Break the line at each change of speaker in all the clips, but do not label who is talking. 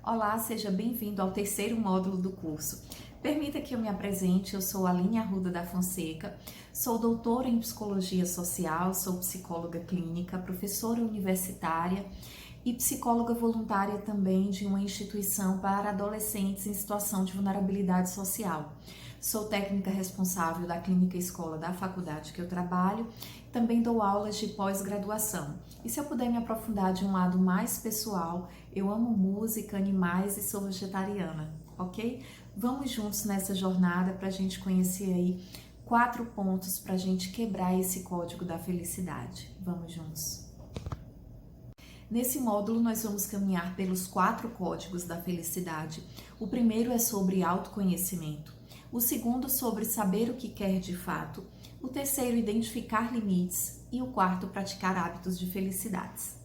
Olá, seja bem-vindo ao terceiro módulo do curso. Permita que eu me apresente, eu sou Aline Arruda da Fonseca, sou doutora em Psicologia Social, sou psicóloga clínica, professora universitária e psicóloga voluntária também de uma instituição para adolescentes em situação de vulnerabilidade social. Sou técnica responsável da clínica escola da faculdade que eu trabalho, também dou aulas de pós-graduação. E se eu puder me aprofundar de um lado mais pessoal, eu amo música, animais e sou vegetariana, ok? Vamos juntos nessa jornada para a gente conhecer aí 4 pontos para a gente quebrar esse código da felicidade. Vamos juntos! Nesse módulo, nós vamos caminhar pelos 4 códigos da felicidade. O primeiro é sobre autoconhecimento. O segundo, sobre saber o que quer de fato. O terceiro, identificar limites. E o quarto, praticar hábitos de felicidades.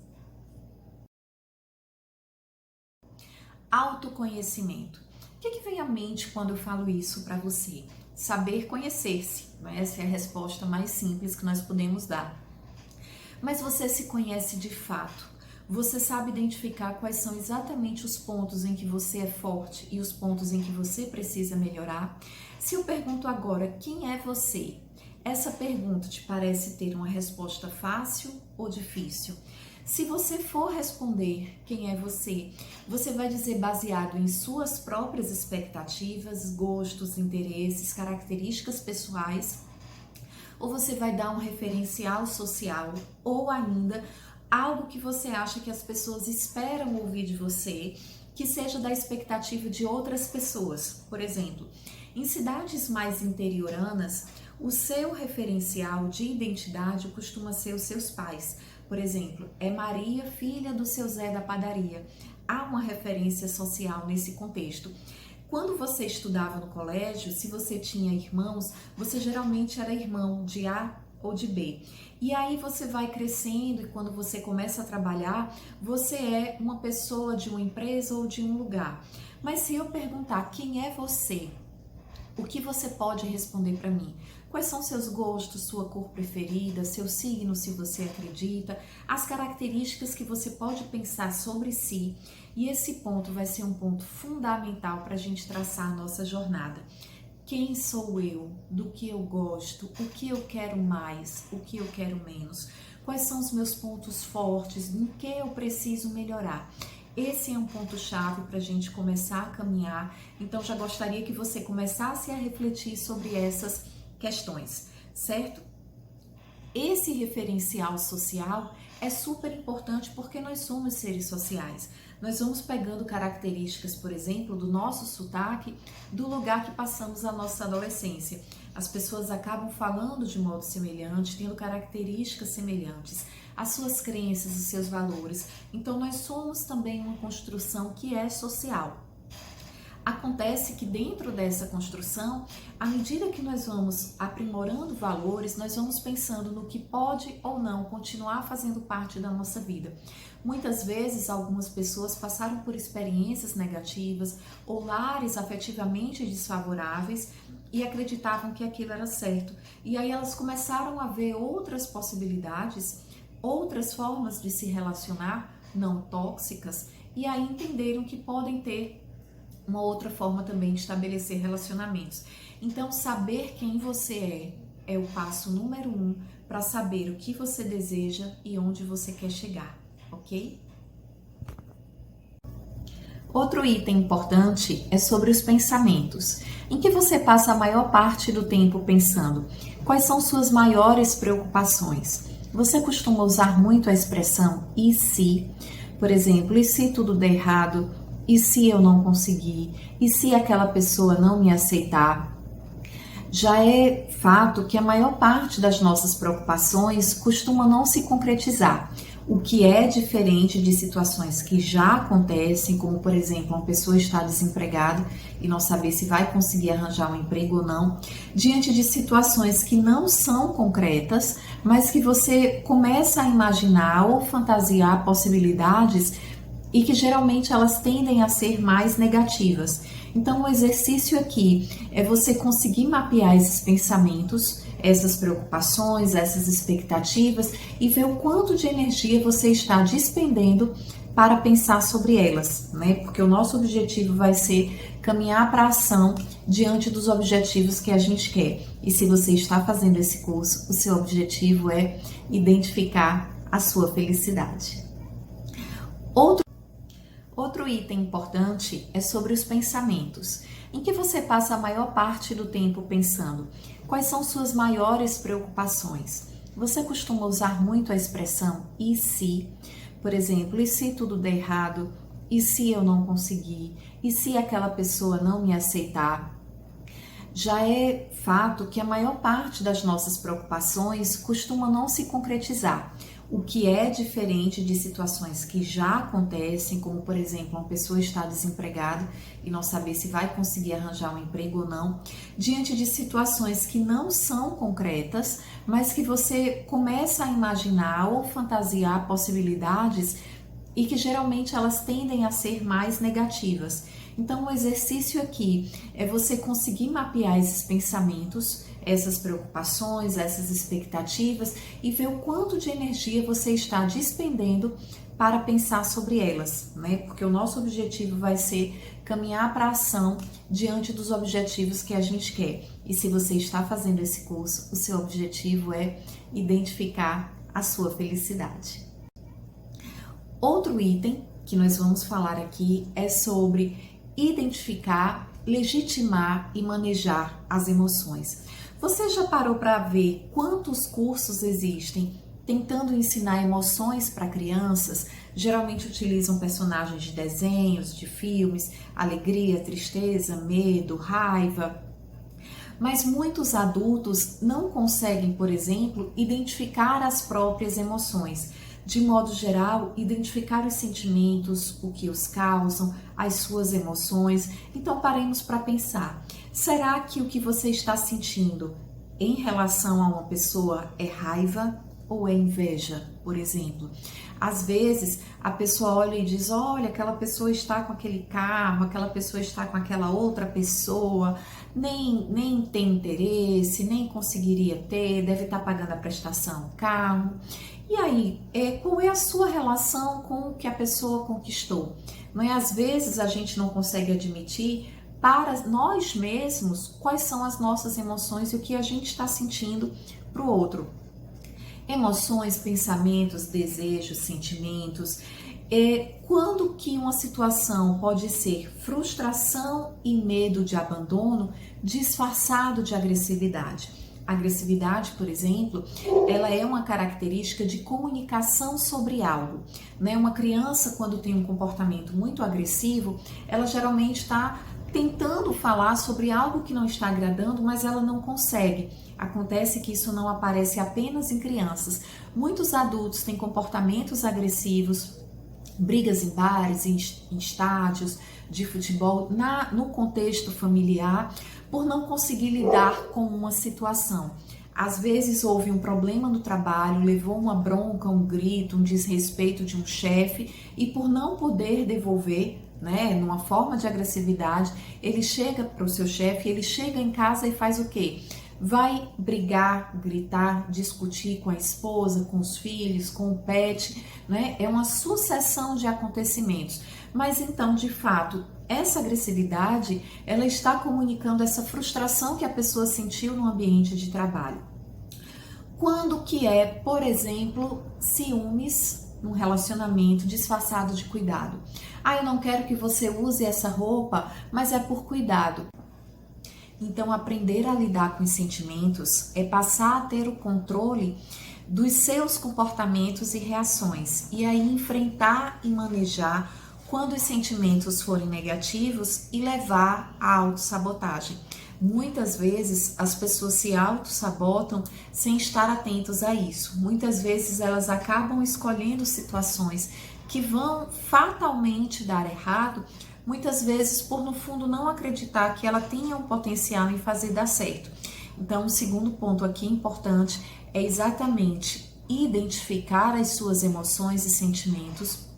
Autoconhecimento. O que vem à mente quando eu falo isso para você? Saber conhecer-se. Essa é a resposta mais simples que nós podemos dar. Mas você se conhece de fato? Você sabe identificar quais são exatamente os pontos em que você é forte e os pontos em que você precisa melhorar? Se eu pergunto agora, quem é você? Essa pergunta te parece ter uma resposta fácil ou difícil? Se você for responder quem é você, você vai dizer baseado em suas próprias expectativas, gostos, interesses, características pessoais, ou você vai dar um referencial social, ou ainda algo que você acha que as pessoas esperam ouvir de você, que seja da expectativa de outras pessoas. Por exemplo, em cidades mais interioranas, o seu referencial de identidade costuma ser os seus pais. Por exemplo, é Maria, filha do seu Zé da padaria. Há uma referência social nesse contexto. Quando você estudava no colégio, se você tinha irmãos, você geralmente era irmão de A ou de B. E aí você vai crescendo e quando você começa a trabalhar, você é uma pessoa de uma empresa ou de um lugar. Mas se eu perguntar quem é você, o que você pode responder para mim? Quais são seus gostos, sua cor preferida, seu signo, se você acredita, as características que você pode pensar sobre si. E esse ponto vai ser um ponto fundamental para a gente traçar a nossa jornada. Quem sou eu? Do que eu gosto? O que eu quero mais? O que eu quero menos? Quais são os meus pontos fortes? Em que eu preciso melhorar? Esse é um ponto-chave para a gente começar a caminhar. Então, já gostaria que você começasse a refletir sobre essas questões, certo? Esse referencial social é super importante porque nós somos seres sociais. Nós vamos pegando características, por exemplo, do nosso sotaque, do lugar que passamos a nossa adolescência. As pessoas acabam falando de modo semelhante, tendo características semelhantes, as suas crenças, os seus valores. Então, nós somos também uma construção que é social. Acontece que dentro dessa construção, à medida que nós vamos aprimorando valores, nós vamos pensando no que pode ou não continuar fazendo parte da nossa vida. Muitas vezes, algumas pessoas passaram por experiências negativas ou lares afetivamente desfavoráveis e acreditavam que aquilo era certo. E aí elas começaram a ver outras possibilidades, outras formas de se relacionar não tóxicas, e aí entenderam que podem ter uma outra forma também de estabelecer relacionamentos. Então, saber quem você é o passo número 1 para saber o que você deseja e onde você quer chegar, ok? Outro item importante é sobre os pensamentos. Em que você passa a maior parte do tempo pensando? Quais são suas maiores preocupações? Você costuma usar muito a expressão "e se"? Por exemplo, e se tudo der errado? E se eu não conseguir? E se aquela pessoa não me aceitar? Já é fato que a maior parte das nossas preocupações costuma não se concretizar, o que é diferente de situações que já acontecem, como por exemplo, uma pessoa estar desempregada e não saber se vai conseguir arranjar um emprego ou não, diante de situações que não são concretas, mas que você começa a imaginar ou fantasiar possibilidades e que geralmente elas tendem a ser mais negativas. Então, o exercício aqui é você conseguir mapear esses pensamentos, essas preocupações, essas expectativas e ver o quanto de energia você está despendendo para pensar sobre elas, né? Porque o nosso objetivo vai ser caminhar para a ação diante dos objetivos que a gente quer. E se você está fazendo esse curso, o seu objetivo é identificar a sua felicidade. Outro item importante é sobre os pensamentos. Em que você passa a maior parte do tempo pensando? Quais são suas maiores preocupações? Você costuma usar muito a expressão "e se"? Por exemplo, e se tudo der errado? E se eu não conseguir? E se aquela pessoa não me aceitar? Já é fato que a maior parte das nossas preocupações costuma não se concretizar, o que é diferente de situações que já acontecem, como por exemplo, uma pessoa está desempregada e não saber se vai conseguir arranjar um emprego ou não, diante de situações que não são concretas, mas que você começa a imaginar ou fantasiar possibilidades e que geralmente elas tendem a ser mais negativas. Então, o exercício aqui é você conseguir mapear esses pensamentos, essas preocupações, essas expectativas e ver o quanto de energia você está despendendo para pensar sobre elas, né? Porque o nosso objetivo vai ser caminhar para a ação diante dos objetivos que a gente quer. E se você está fazendo esse curso, o seu objetivo é identificar a sua felicidade. Outro item que nós vamos falar aqui é sobre identificar, legitimar e manejar as emoções. Você já parou para ver quantos cursos existem tentando ensinar emoções para crianças? Geralmente utilizam personagens de desenhos, de filmes, alegria, tristeza, medo, raiva. Mas muitos adultos não conseguem, por exemplo, identificar as próprias emoções. De modo geral, identificar os sentimentos, o que os causam, as suas emoções. Então, paremos para pensar. Será que o que você está sentindo em relação a uma pessoa é raiva ou é inveja, por exemplo? Às vezes, a pessoa olha e diz, olha, aquela pessoa está com aquele carro, aquela pessoa está com aquela outra pessoa, nem tem interesse, nem conseguiria ter, deve estar pagando a prestação do carro. E aí, qual é a sua relação com o que a pessoa conquistou? Não é? Às vezes a gente não consegue admitir para nós mesmos quais são as nossas emoções e o que a gente está sentindo para o outro. Emoções, pensamentos, desejos, sentimentos. Quando que uma situação pode ser frustração e medo de abandono disfarçado de agressividade? A agressividade, por exemplo, ela é uma característica de comunicação sobre algo, né? Uma criança, quando tem um comportamento muito agressivo, ela geralmente está tentando falar sobre algo que não está agradando, mas ela não consegue. Acontece que isso não aparece apenas em crianças. Muitos adultos têm comportamentos agressivos, brigas em bares, em estádios de futebol, no contexto familiar, por não conseguir lidar com uma situação. Às vezes houve um problema no trabalho, levou uma bronca, um grito, um desrespeito de um chefe e por não poder devolver, né, numa forma de agressividade, ele chega para o seu chefe, ele chega em casa e faz o quê? Vai brigar, gritar, discutir com a esposa, com os filhos, com o pet, né? É uma sucessão de acontecimentos. Mas então, de fato, essa agressividade, ela está comunicando essa frustração que a pessoa sentiu no ambiente de trabalho. Quando que é, por exemplo, ciúmes num relacionamento disfarçado de cuidado? Eu não quero que você use essa roupa, mas é por cuidado. Então, aprender a lidar com os sentimentos é passar a ter o controle dos seus comportamentos e reações, e aí enfrentar e manejar quando os sentimentos forem negativos e levar à autossabotagem. Muitas vezes as pessoas se autossabotam sem estar atentos a isso. Muitas vezes elas acabam escolhendo situações que vão fatalmente dar errado, muitas vezes por no fundo não acreditar que ela tenha um potencial em fazer dar certo. Então, o segundo ponto aqui importante é exatamente identificar as suas emoções e sentimentos,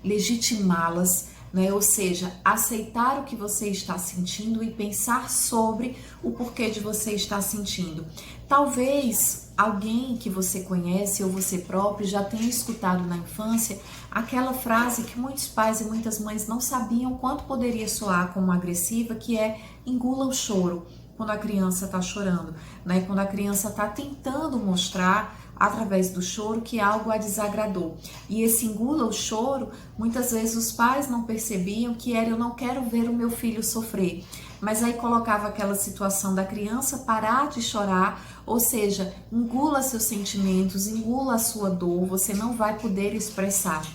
legitimá-las, né? Ou seja, aceitar o que você está sentindo e pensar sobre o porquê de você estar sentindo. Talvez alguém que você conhece ou você próprio já tenha escutado na infância aquela frase que muitos pais e muitas mães não sabiam quanto poderia soar como agressiva, que é engula o choro, quando a criança está chorando, né? Quando a criança está tentando mostrar através do choro que algo a desagradou. E esse engula o choro, muitas vezes os pais não percebiam que era: eu não quero ver o meu filho sofrer. Mas aí colocava aquela situação da criança parar de chorar, ou seja, engula seus sentimentos, engula a sua dor, você não vai poder expressar.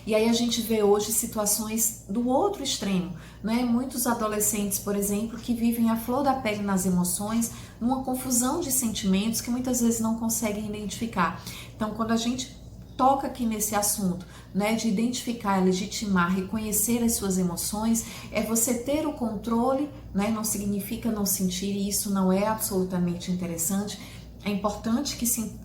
E aí a gente vê hoje situações do outro extremo, né? Muitos adolescentes, por exemplo, que vivem a flor da pele nas emoções, numa confusão de sentimentos que muitas vezes não conseguem identificar. Então, quando a gente toca aqui nesse assunto, né, de identificar, legitimar, reconhecer as suas emoções, é você ter o controle, né? Não significa não sentir, e isso não é absolutamente interessante. É importante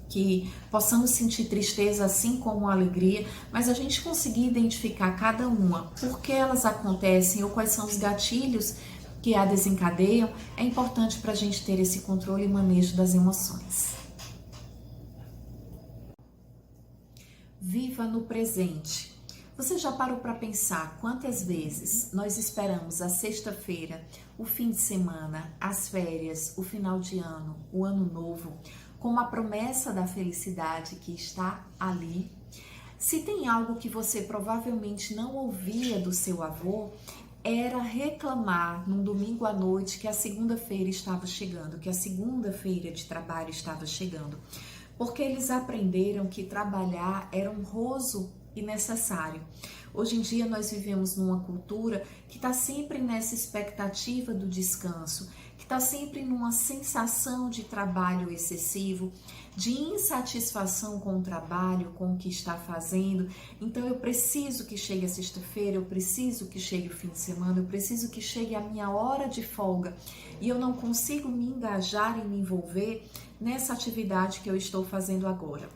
que possamos sentir tristeza assim como alegria, mas a gente conseguir identificar cada uma, por que elas acontecem ou quais são os gatilhos que a desencadeiam, é importante para a gente ter esse controle e manejo das emoções. Viva no presente. Você já parou para pensar quantas vezes nós esperamos a sexta-feira, o fim de semana, as férias, o final de ano, o ano novo, com a promessa da felicidade que está ali? Se tem algo que você provavelmente não ouvia do seu avô, era reclamar num domingo à noite que a segunda-feira estava chegando, que a segunda-feira de trabalho estava chegando, porque eles aprenderam que trabalhar era honroso e necessário. Hoje em dia nós vivemos numa cultura que está sempre nessa expectativa do descanso, que está sempre numa sensação de trabalho excessivo, de insatisfação com o trabalho, com o que está fazendo. Então eu preciso que chegue a sexta-feira, eu preciso que chegue o fim de semana, eu preciso que chegue a minha hora de folga e eu não consigo me engajar e me envolver nessa atividade que eu estou fazendo agora.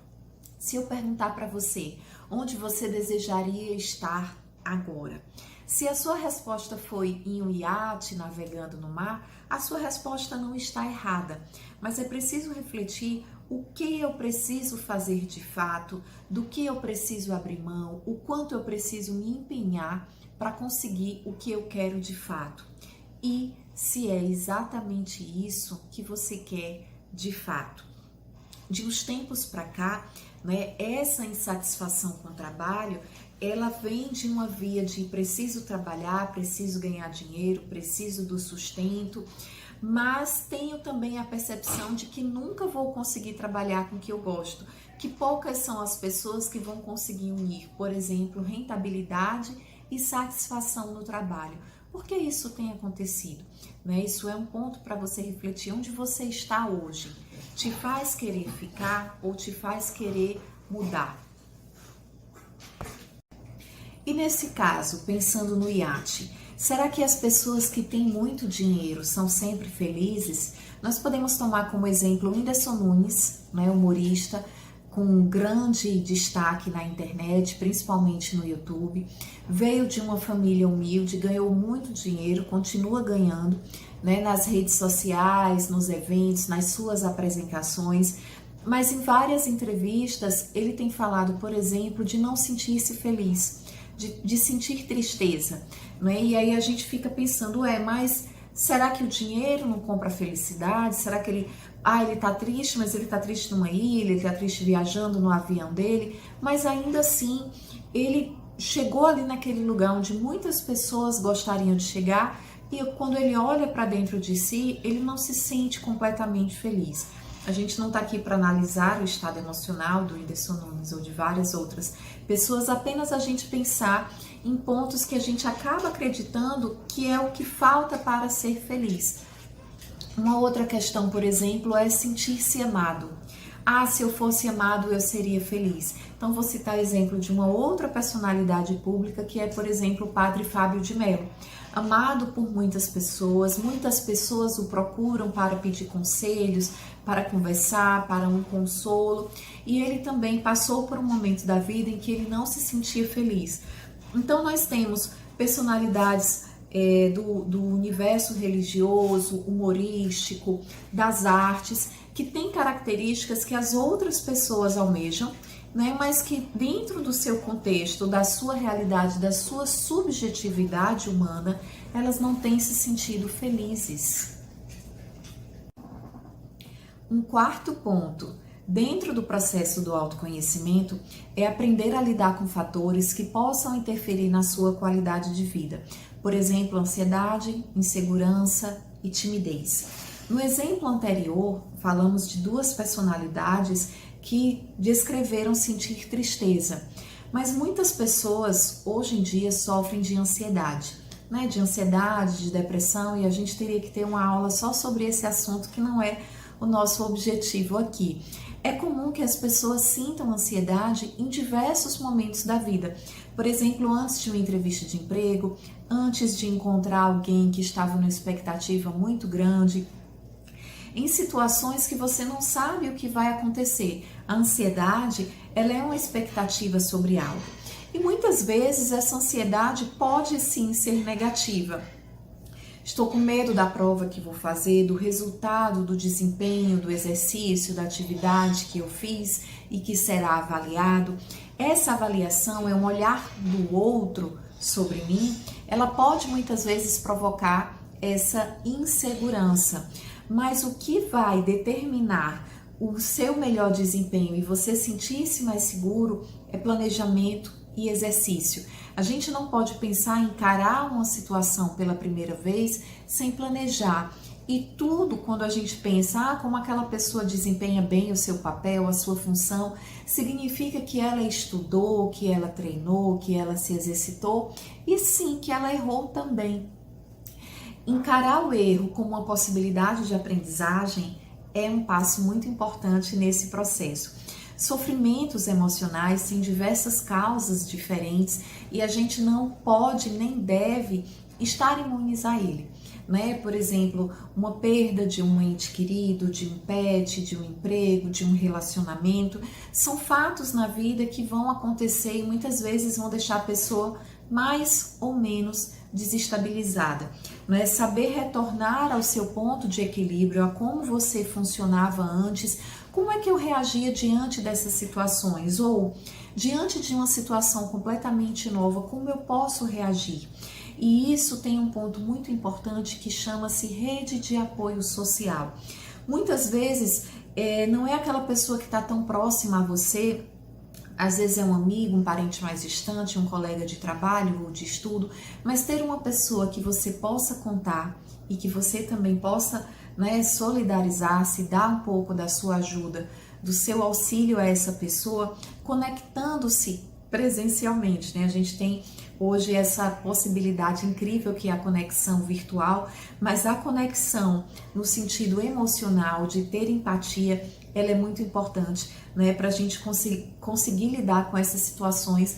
Se eu perguntar para você, onde você desejaria estar agora? Se a sua resposta foi em um iate navegando no mar, a sua resposta não está errada, mas é preciso refletir o que eu preciso fazer de fato, do que eu preciso abrir mão, o quanto eu preciso me empenhar para conseguir o que eu quero de fato. E se é exatamente isso que você quer de fato. De uns tempos para cá, né, essa insatisfação com o trabalho, ela vem de uma via de preciso trabalhar, preciso ganhar dinheiro, preciso do sustento, mas tenho também a percepção de que nunca vou conseguir trabalhar com o que eu gosto, que poucas são as pessoas que vão conseguir unir, por exemplo, rentabilidade e satisfação no trabalho. Por que isso tem acontecido? Né? Isso é um ponto para você refletir onde você está hoje. Te faz querer ficar ou te faz querer mudar? E nesse caso, pensando no iate, será que as pessoas que têm muito dinheiro são sempre felizes? Nós podemos tomar como exemplo o Whindersson Nunes, né, humorista, com um grande destaque na internet, principalmente no YouTube. Veio de uma família humilde, ganhou muito dinheiro, continua ganhando, né, nas redes sociais, nos eventos, nas suas apresentações, mas em várias entrevistas ele tem falado, por exemplo, de não sentir-se feliz, de sentir tristeza, né? E aí a gente fica pensando, mas será que o dinheiro não compra felicidade? Será que ele tá triste, mas ele tá triste numa ilha, ele tá triste viajando no avião dele, mas ainda assim ele chegou ali naquele lugar onde muitas pessoas gostariam de chegar, e quando ele olha para dentro de si, ele não se sente completamente feliz. A gente não está aqui para analisar o estado emocional do Whindersson Nunes ou de várias outras pessoas, apenas a gente pensar em pontos que a gente acaba acreditando que é o que falta para ser feliz. Uma outra questão, por exemplo, é sentir-se amado. Se eu fosse amado, eu seria feliz. Então, vou citar exemplo de uma outra personalidade pública, que é, por exemplo, o padre Fábio de Mello. Amado por muitas pessoas o procuram para pedir conselhos, para conversar, para um consolo. E ele também passou por um momento da vida em que ele não se sentia feliz. Então nós temos personalidades do universo religioso, humorístico, das artes, que têm características que as outras pessoas almejam, né? Mas que dentro do seu contexto, da sua realidade, da sua subjetividade humana, elas não têm se sentido felizes. Um quarto ponto, dentro do processo do autoconhecimento, é aprender a lidar com fatores que possam interferir na sua qualidade de vida. Por exemplo, ansiedade, insegurança e timidez. No exemplo anterior, falamos de duas personalidades que descreveram sentir tristeza, mas muitas pessoas hoje em dia sofrem de ansiedade, né? De ansiedade, de depressão, e a gente teria que ter uma aula só sobre esse assunto, que não é o nosso objetivo aqui. É comum que as pessoas sintam ansiedade em diversos momentos da vida. Por exemplo, antes de uma entrevista de emprego, antes de encontrar alguém que estava numa expectativa muito grande, em situações que você não sabe o que vai acontecer. A ansiedade, ela é uma expectativa sobre algo. E muitas vezes essa ansiedade pode sim ser negativa. Estou com medo da prova que vou fazer, do resultado, do desempenho, do exercício, da atividade que eu fiz e que será avaliado. Essa avaliação é um olhar do outro sobre mim. Ela pode muitas vezes provocar essa insegurança. Mas o que vai determinar o seu melhor desempenho e você sentir-se mais seguro é planejamento e exercício. A gente não pode pensar em encarar uma situação pela primeira vez sem planejar. E tudo, quando a gente pensa, como aquela pessoa desempenha bem o seu papel, a sua função, significa que ela estudou, que ela treinou, que ela se exercitou e sim, que ela errou também. Encarar o erro como uma possibilidade de aprendizagem é um passo muito importante nesse processo. Sofrimentos emocionais têm diversas causas diferentes e a gente não pode nem deve estar imunes a ele, né? Por exemplo, uma perda de um ente querido, de um pet, de um emprego, de um relacionamento, são fatos na vida que vão acontecer e muitas vezes vão deixar a pessoa mais ou menos desestabilizada, né? Saber retornar ao seu ponto de equilíbrio, a como você funcionava antes, como é que eu reagia diante dessas situações, ou diante de uma situação completamente nova, como eu posso reagir? E isso tem um ponto muito importante que chama-se rede de apoio social. Muitas vezes não é aquela pessoa que está tão próxima a você. Às vezes é um amigo, um parente mais distante, um colega de trabalho ou de estudo, mas ter uma pessoa que você possa contar e que você também possa, né, solidarizar-se, dar um pouco da sua ajuda, do seu auxílio a essa pessoa, conectando-se presencialmente, né? A gente tem hoje essa possibilidade incrível que é a conexão virtual, mas a conexão no sentido emocional, de ter empatia, ela é muito importante, né, para a gente conseguir lidar com essas situações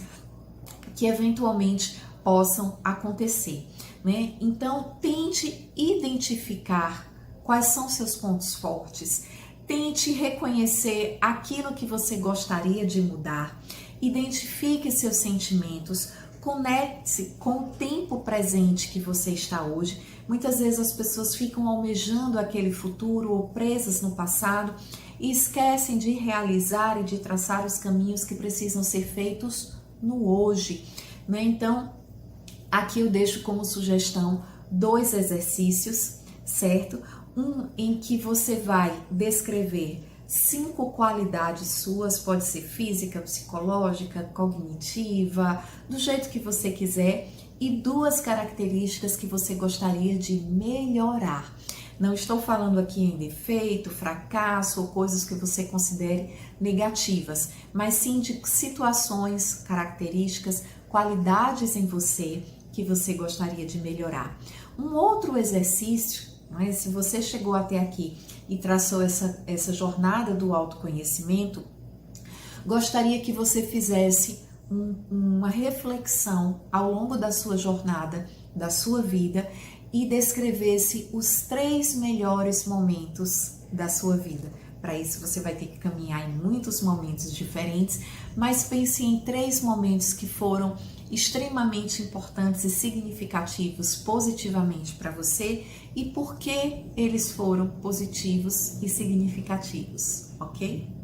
que eventualmente possam acontecer, né? Então, tente identificar quais são seus pontos fortes, tente reconhecer aquilo que você gostaria de mudar, identifique seus sentimentos, conecte-se com o tempo presente que você está hoje. Muitas vezes as pessoas ficam almejando aquele futuro ou presas no passado e esquecem de realizar e de traçar os caminhos que precisam ser feitos no hoje, né? Então, aqui eu deixo como sugestão 2 exercícios, certo? Um em que você vai descrever 5 qualidades suas, pode ser física, psicológica, cognitiva, do jeito que você quiser, e 2 características que você gostaria de melhorar. Não estou falando aqui em defeito, fracasso ou coisas que você considere negativas, mas sim de situações, características, qualidades em você que você gostaria de melhorar. Um outro exercício, né, se você chegou até aqui e traçou essa jornada do autoconhecimento, gostaria que você fizesse uma reflexão ao longo da sua jornada, da sua vida, e descrevesse os 3 melhores momentos da sua vida. Para isso você vai ter que caminhar em muitos momentos diferentes, mas pense em 3 momentos que foram extremamente importantes e significativos positivamente para você e por que eles foram positivos e significativos, ok?